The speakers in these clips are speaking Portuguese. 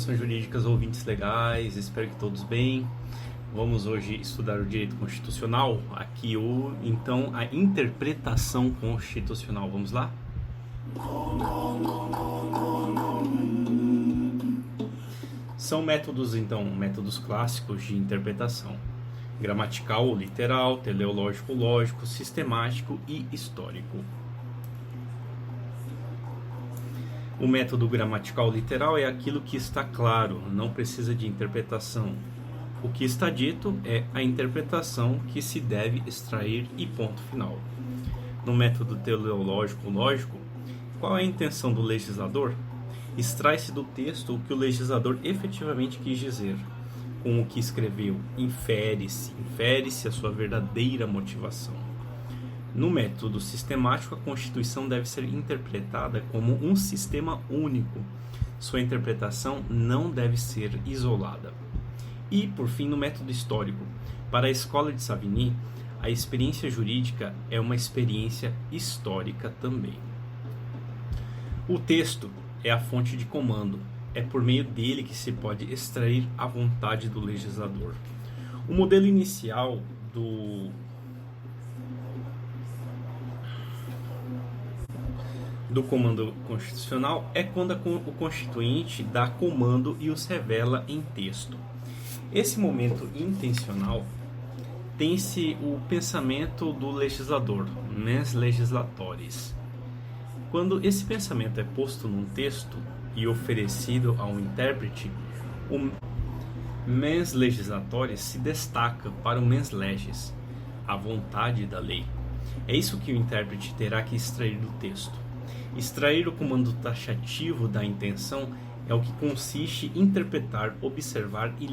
Informações jurídicas, ouvintes legais, espero que todos bem. Vamos hoje estudar o direito constitucional, aqui então a interpretação constitucional. Vamos lá? São métodos, então, métodos clássicos de interpretação: gramatical ou literal, teleológico, lógico, sistemático e histórico. O método gramatical literal é aquilo que está claro, não precisa de interpretação. O que está dito é a interpretação que se deve extrair e ponto final. No método teleológico lógico, qual é a intenção do legislador? Extrai-se do texto o que o legislador efetivamente quis dizer. Com o que escreveu, infere-se a sua verdadeira motivação. No método sistemático, a Constituição deve ser interpretada como um sistema único. Sua interpretação não deve ser isolada. E, por fim, no método histórico, para a escola de Savigny, a experiência jurídica é uma experiência histórica também. O texto é a fonte de comando. É por meio dele que se pode extrair a vontade do legislador. O modelo inicial do comando constitucional é quando o constituinte dá comando e os revela em texto. Esse momento intencional tem-se o pensamento do legislador, mens legislatores. Quando esse pensamento é posto num texto e oferecido ao intérprete, o mens legislatores se destaca para o mens legis, a vontade da lei. É isso que o intérprete terá que extrair do texto. Extrair o comando taxativo da intenção é o que consiste em interpretar, observar e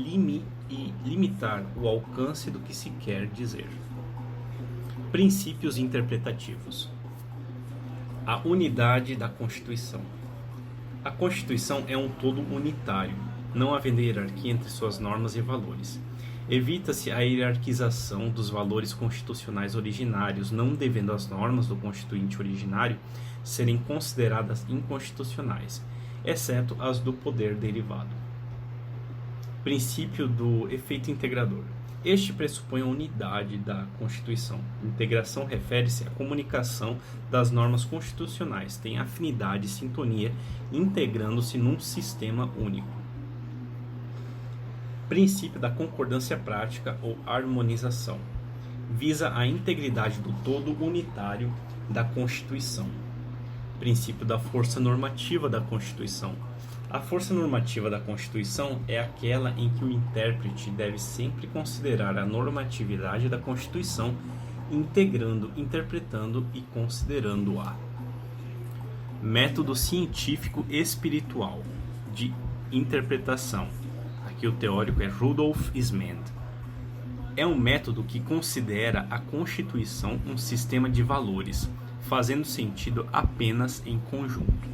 limitar o alcance do que se quer dizer. Princípios interpretativos. A unidade da Constituição. A Constituição é um todo unitário, não havendo hierarquia entre suas normas e valores. Evita-se a hierarquização dos valores constitucionais originários, não devendo as normas do constituinte originário serem consideradas inconstitucionais, exceto as do poder derivado. Princípio do efeito integrador. Este pressupõe a unidade da Constituição. Integração refere-se à comunicação das normas constitucionais, tem afinidade e sintonia, integrando-se num sistema único. Princípio da concordância prática ou harmonização. Visa a integridade do todo unitário da Constituição. Princípio da força normativa da Constituição. A força normativa da Constituição é aquela em que o intérprete deve sempre considerar a normatividade da Constituição, integrando, interpretando e considerando-a. Método científico espiritual de interpretação. Aqui o teórico é Rudolf Ismend. É um método que considera a Constituição um sistema de valores, fazendo sentido apenas em conjunto.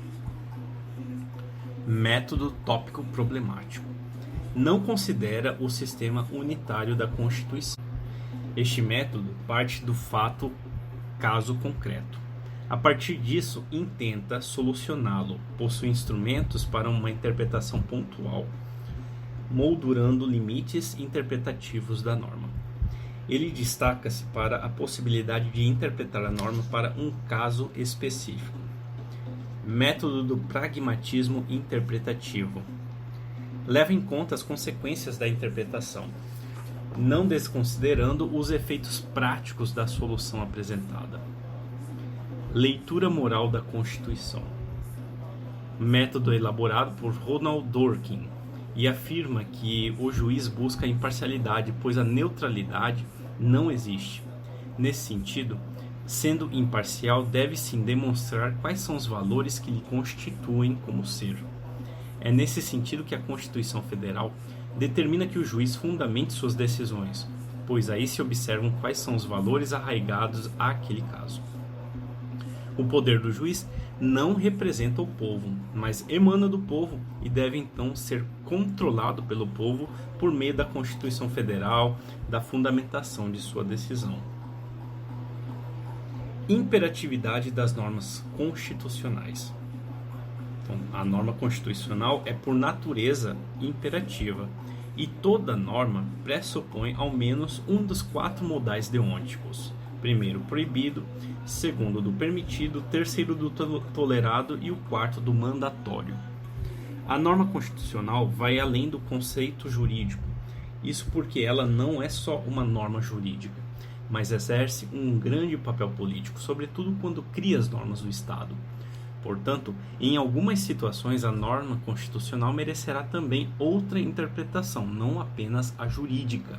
Método tópico problemático. Não considera o sistema unitário da Constituição. Este método parte do fato caso concreto. A partir disso, intenta solucioná-lo, possui instrumentos para uma interpretação pontual, moldurando limites interpretativos da norma. Ele destaca-se para a possibilidade de interpretar a norma para um caso específico. Método do pragmatismo interpretativo. Leva em conta as consequências da interpretação, não desconsiderando os efeitos práticos da solução apresentada. Leitura moral da Constituição. Método elaborado por Ronald Dworkin e afirma que o juiz busca a imparcialidade, pois a neutralidade não existe. Nesse sentido, sendo imparcial, deve sim demonstrar quais são os valores que lhe constituem como ser. É nesse sentido que a Constituição Federal determina que o juiz fundamente suas decisões, pois aí se observam quais são os valores arraigados àquele caso. O poder do juiz não representa o povo, mas emana do povo e deve então ser controlado pelo povo por meio da Constituição Federal, da fundamentação de sua decisão. Imperatividade das normas constitucionais. A norma constitucional é por natureza imperativa e toda norma pressupõe ao menos um dos 4 modais deonticos. Primeiro, proibido, segundo, do permitido, terceiro, do tolerado e o quarto, do mandatório. A norma constitucional vai além do conceito jurídico, isso porque ela não é só uma norma jurídica, mas exerce um grande papel político, sobretudo quando cria as normas do Estado. Portanto, em algumas situações a norma constitucional merecerá também outra interpretação, não apenas a jurídica.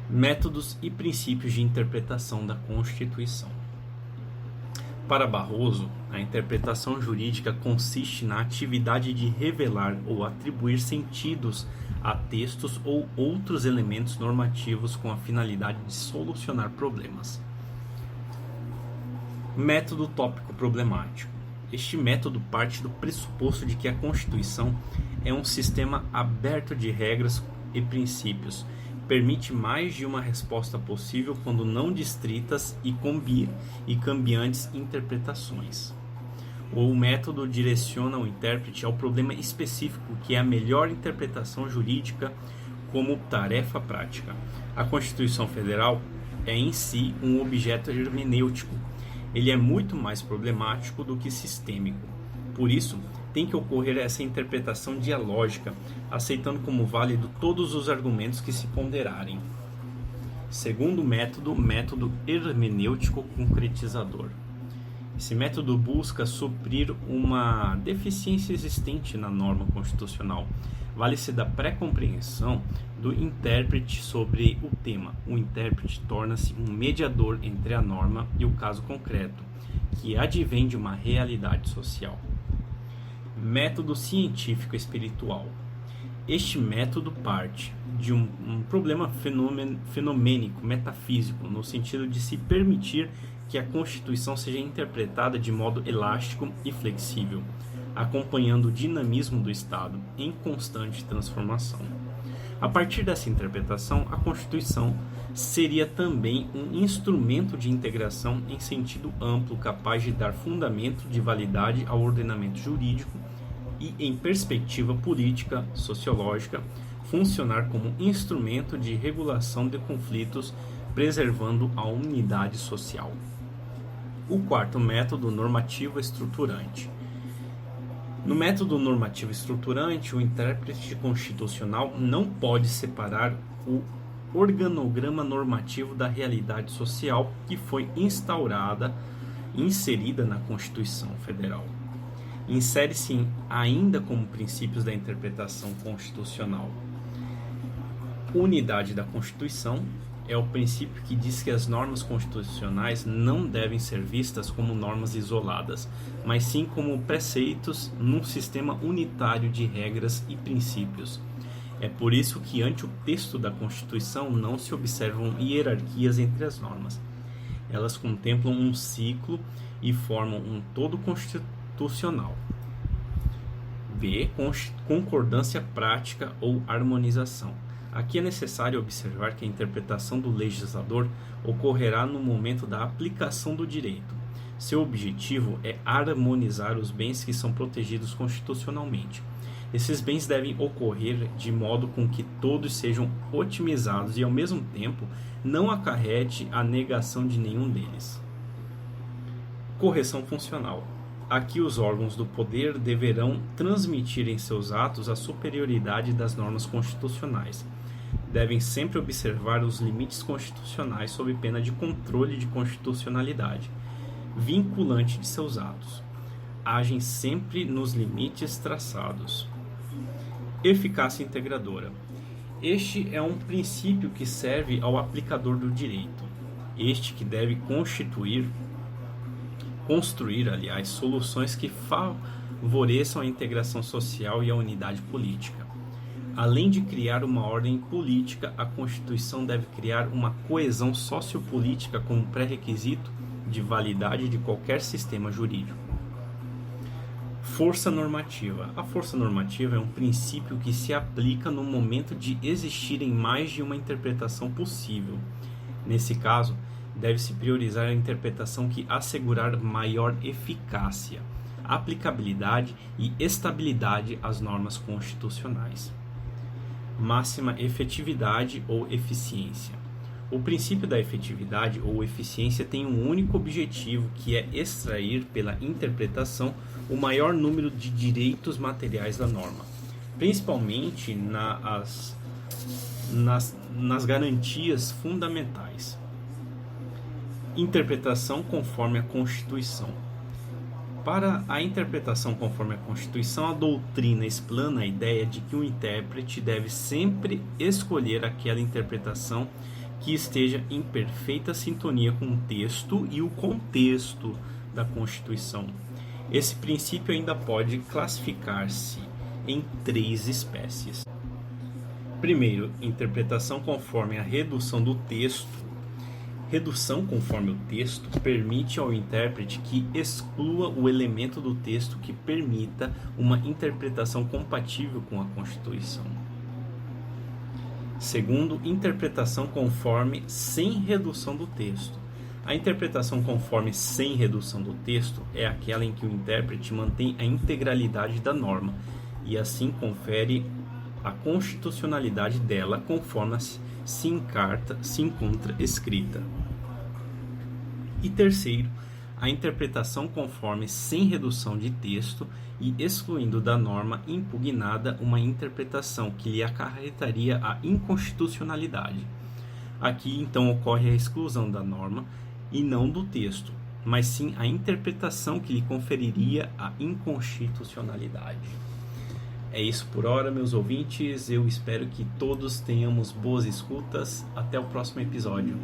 Métodos e princípios de interpretação da Constituição. Para Barroso, a interpretação jurídica consiste na atividade de revelar ou atribuir sentidos a textos ou outros elementos normativos com a finalidade de solucionar problemas. Método tópico problemático. Este método parte do pressuposto de que a Constituição é um sistema aberto de regras e princípios, permite mais de uma resposta possível quando não distritas e cambiantes interpretações. O método direciona o intérprete ao problema específico, que é a melhor interpretação jurídica como tarefa prática. A Constituição Federal é em si um objeto hermenêutico. Ele é muito mais problemático do que sistêmico. Por isso, tem que ocorrer essa interpretação dialógica, aceitando como válido todos os argumentos que se ponderarem. Segundo método, método hermenêutico concretizador. Esse método busca suprir uma deficiência existente na norma constitucional. Vale-se da pré-compreensão do intérprete sobre o tema. O intérprete torna-se um mediador entre a norma e o caso concreto, que advém de uma realidade social. Método científico espiritual. Este método parte de um problema fenomênico, metafísico, no sentido de se permitir que a Constituição seja interpretada de modo elástico e flexível, acompanhando o dinamismo do Estado em constante transformação. A partir dessa interpretação, a Constituição seria também um instrumento de integração em sentido amplo, capaz de dar fundamento de validade ao ordenamento jurídico e, em perspectiva política, sociológica, funcionar como instrumento de regulação de conflitos, preservando a unidade social. O quarto método, normativo estruturante. No método normativo estruturante, o intérprete constitucional não pode separar o organograma normativo da realidade social que foi inserida na Constituição Federal. Insere-se ainda como princípios da interpretação constitucional. Unidade da Constituição é o princípio que diz que as normas constitucionais não devem ser vistas como normas isoladas, mas sim como preceitos num sistema unitário de regras e princípios. É por isso que, ante o texto da Constituição, não se observam hierarquias entre as normas. Elas contemplam um ciclo e formam um todo constitucional. B. Concordância prática ou harmonização. Aqui é necessário observar que a interpretação do legislador ocorrerá no momento da aplicação do direito. Seu objetivo é harmonizar os bens que são protegidos constitucionalmente. Esses bens devem ocorrer de modo com que todos sejam otimizados e, ao mesmo tempo, não acarrete a negação de nenhum deles. Correção funcional. Aqui os órgãos do poder deverão transmitir em seus atos a superioridade das normas constitucionais. Devem sempre observar os limites constitucionais sob pena de controle de constitucionalidade vinculante de seus atos. Agem sempre nos limites traçados. Eficácia integradora. Este é um princípio que serve ao aplicador do direito. Este que deve construir, soluções que favoreçam a integração social e a unidade política. Além de criar uma ordem política, a Constituição deve criar uma coesão sociopolítica como pré-requisito de validade de qualquer sistema jurídico. Força normativa. A força normativa é um princípio que se aplica no momento de existirem mais de uma interpretação possível. Nesse caso, deve-se priorizar a interpretação que assegurar maior eficácia. aplicabilidade e estabilidade às normas constitucionais. Máxima efetividade ou eficiência. O princípio da efetividade ou eficiência tem um único objetivo, que é extrair pela interpretação o maior número de direitos materiais da norma, principalmente nas garantias fundamentais. Interpretação conforme a Constituição. Para a interpretação conforme a Constituição, a doutrina explana a ideia de que o intérprete deve sempre escolher aquela interpretação que esteja em perfeita sintonia com o texto e o contexto da Constituição. Esse princípio ainda pode classificar-se em 3 espécies. Primeiro, interpretação conforme a redução do texto. Redução conforme o texto permite ao intérprete que exclua o elemento do texto que permita uma interpretação compatível com a Constituição. Segundo, interpretação conforme sem redução do texto. A interpretação conforme sem redução do texto é aquela em que o intérprete mantém a integralidade da norma e assim confere a constitucionalidade dela conforme se encontra escrita. E terceiro, a interpretação conforme sem redução de texto e excluindo da norma impugnada uma interpretação que lhe acarretaria a inconstitucionalidade. Aqui então ocorre a exclusão da norma e não do texto, mas sim a interpretação que lhe conferiria a inconstitucionalidade. É isso por hora, meus ouvintes. Eu espero que todos tenhamos boas escutas. Até o próximo episódio.